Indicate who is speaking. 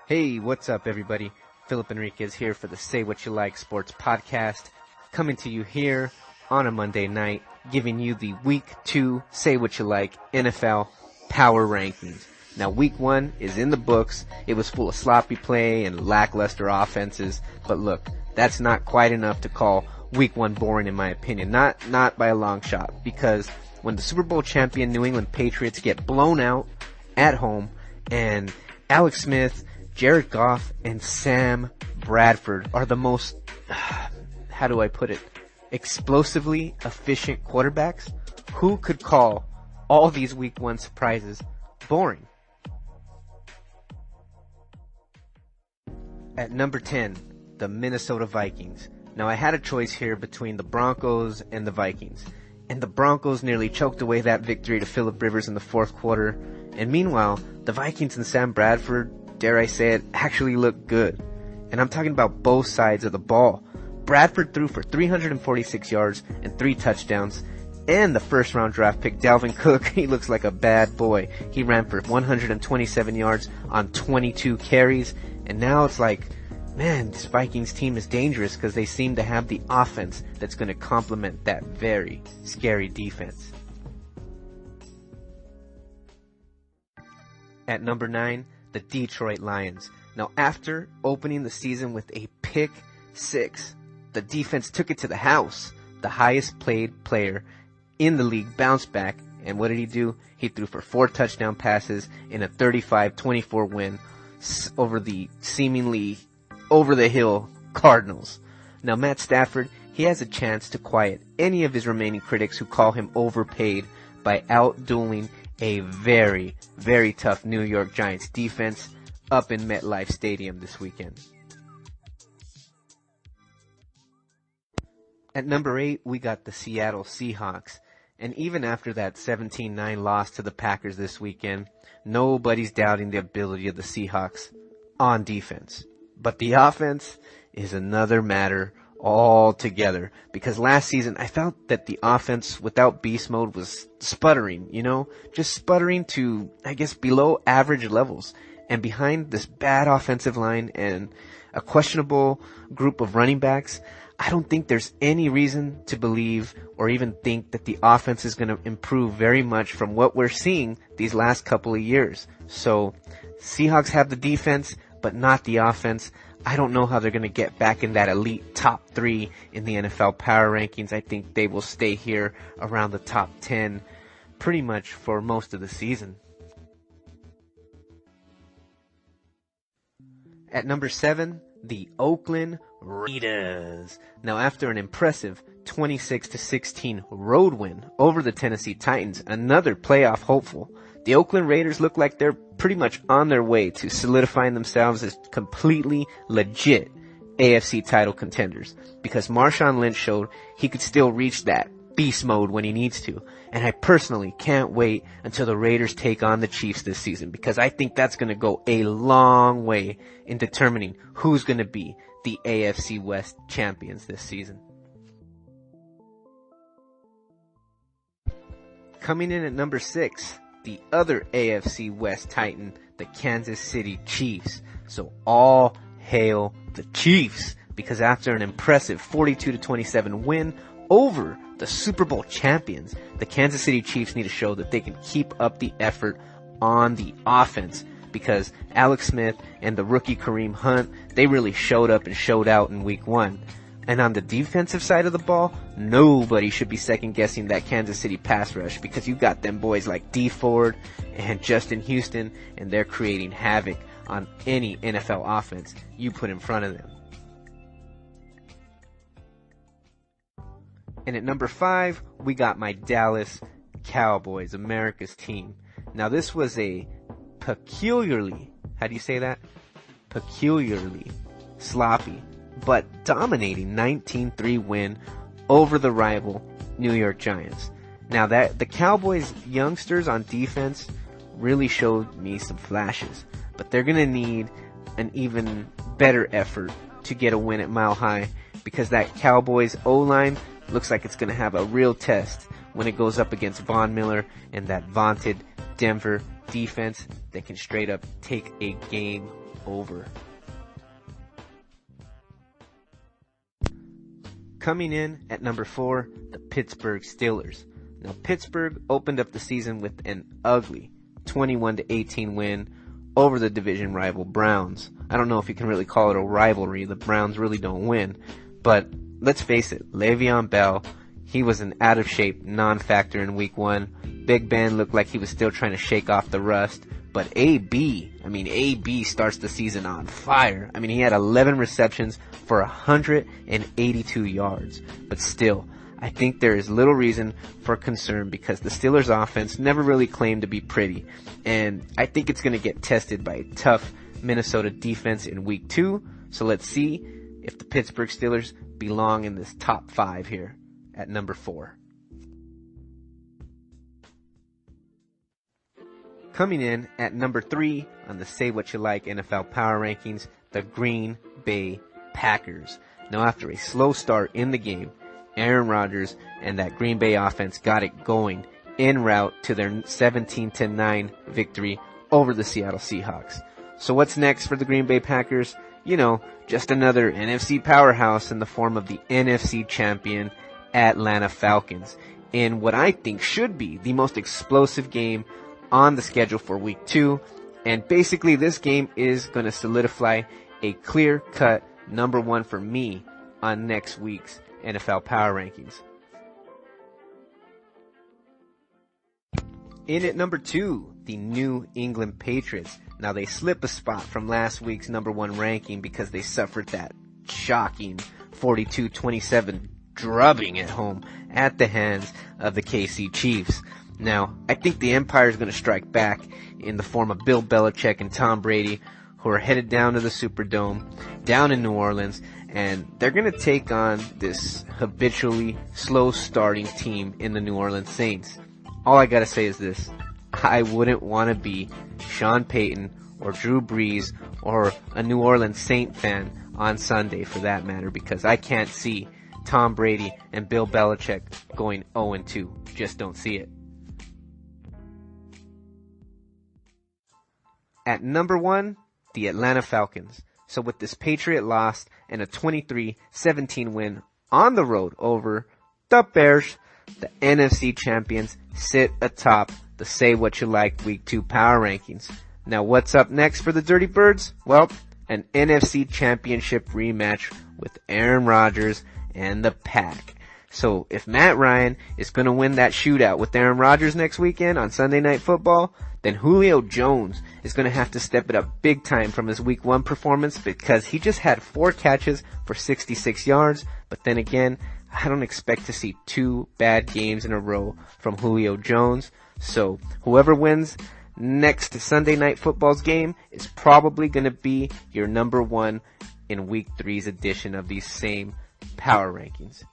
Speaker 1: Hey, what's up, everybody? Philip Enriquez here for the Say What You Like Sports Podcast, coming to you here on a Monday night, giving you the Week 2 Say What You Like NFL Power Rankings. Now, Week 1 is in the books. It was full of sloppy play and lackluster offenses, but look, that's not quite enough to call Week 1 boring, in my opinion. Not by a long shot, because when the Super Bowl champion New England Patriots get blown out at home, and Alex Smith, Jared Goff, and Sam Bradford are the most, how do I put it, explosively efficient quarterbacks, who could call all these Week 1 surprises boring? At number 10, the Minnesota Vikings. Now, I had a choice here between the Broncos and the Vikings, and the Broncos nearly choked away that victory to Phillip Rivers in the fourth quarter, and meanwhile, the Vikings and Sam Bradford, dare I say it, actually look good. And I'm talking about both sides of the ball. Bradford threw for 346 yards and 3 touchdowns. And the first round draft pick, Dalvin Cook, he looks like a bad boy. He ran for 127 yards on 22 carries. And now it's like, man, this Vikings team is dangerous because they seem to have the offense that's going to complement that very scary defense. At number 9, the Detroit Lions. Now, after opening the season with a pick 6, the defense took it to the house. The highest paid player in the league bounced back, and what did he do? He threw for 4 touchdown passes in a 35-24 win over the seemingly over-the-hill Cardinals. Now, Matt Stafford, he has a chance to quiet any of his remaining critics who call him overpaid by outdueling a very, very tough New York Giants defense up in MetLife Stadium this weekend. At number 8, we got the Seattle Seahawks. And even after that 17-9 loss to the Packers this weekend, nobody's doubting the ability of the Seahawks on defense. But the offense is another matter altogether, because last season I felt that the offense without beast mode was sputtering, just sputtering to, I guess, below average levels. And behind this bad offensive line and a questionable group of running backs, I don't think there's any reason to believe or even think that the offense is going to improve very much from what we're seeing these last couple of years. So Seahawks have the defense, but not the offense. I don't know how they're going to get back in that elite top 3 in the NFL power rankings. I think they will stay here around the top 10 pretty much for most of the season. At number 7, the Oakland Raiders. Now, after an impressive 26-16 road win over the Tennessee Titans, another playoff hopeful, the Oakland Raiders look like they're pretty much on their way to solidifying themselves as completely legit AFC title contenders, because Marshawn Lynch showed he could still reach that beast mode when he needs to. And I personally can't wait until the Raiders take on the Chiefs this season, because I think that's going to go a long way in determining who's going to be the AFC West champions this season. Coming in at number 6, the other AFC West Titan, the Kansas City Chiefs. So all hail the Chiefs, because after an impressive 42-27 win over the Super Bowl champions, the Kansas City Chiefs need to show that they can keep up the effort on the offense, because Alex Smith and the rookie Kareem Hunt, they really showed up and showed out in Week 1. And on the defensive side of the ball, nobody should be second-guessing that Kansas City pass rush, because you got them boys like Dee Ford and Justin Houston, and they're creating havoc on any NFL offense you put in front of them. And at number 5, we got my Dallas Cowboys, America's team. Now, this was a peculiarly sloppy but dominating 19-3 win over the rival New York Giants. Now, that the Cowboys youngsters on defense really showed me some flashes, but they're going to need an even better effort to get a win at Mile High, because that Cowboys O-line looks like it's going to have a real test when it goes up against Von Miller and that vaunted Denver defense that can straight up take a game over. Coming in at number 4, the Pittsburgh Steelers. Now, Pittsburgh opened up the season with an ugly 21-18 win over the division rival Browns. I don't know if you can really call it a rivalry. The Browns really don't win. But let's face it, Le'Veon Bell, he was an out-of-shape non-factor in Week 1. Big Ben looked like he was still trying to shake off the rust. But AB starts the season on fire. He had 11 receptions for 182 yards. But still, I think there is little reason for concern because the Steelers' offense never really claimed to be pretty. And I think it's going to get tested by a tough Minnesota defense in Week 2. So let's see if the Pittsburgh Steelers belong in this top 5 here at number 4. Coming in at number 3 on the SayWhatchaLike NFL Power Rankings, the Green Bay Packers. Now, after a slow start in the game, Aaron Rodgers and that Green Bay offense got it going en route to their 17-9 victory over the Seattle Seahawks. So what's next for the Green Bay Packers? Just another NFC powerhouse in the form of the NFC champion Atlanta Falcons in what I think should be the most explosive game on the schedule for Week 2. And basically this game is going to solidify a clear-cut number 1 for me on next week's NFL Power Rankings. In at number 2, the New England Patriots. Now they slip a spot from last week's number 1 ranking because they suffered that shocking 42-27 drubbing at home at the hands of the KC Chiefs. Now, I think the Empire is going to strike back in the form of Bill Belichick and Tom Brady, who are headed down to the Superdome, down in New Orleans, and they're going to take on this habitually slow-starting team in the New Orleans Saints. All I got to say is this. I wouldn't want to be Sean Payton or Drew Brees or a New Orleans Saint fan on Sunday for that matter, because I can't see Tom Brady and Bill Belichick going 0-2. Just don't see it. At number 1, the Atlanta Falcons. So with this Patriot loss and a 23-17 win on the road over the Bears, the NFC champions sit atop the SayWhatchaLike Week 2 Power Rankings. Now what's up next for the Dirty Birds? Well, an NFC Championship rematch with Aaron Rodgers and the Pack. So if Matt Ryan is going to win that shootout with Aaron Rodgers next weekend on Sunday Night Football, then Julio Jones is going to have to step it up big time from his Week 1 performance, because he just had 4 catches for 66 yards. But then again, I don't expect to see 2 bad games in a row from Julio Jones. So whoever wins next Sunday Night Football's game is probably going to be your number 1 in Week 3's edition of these same Power Rankings.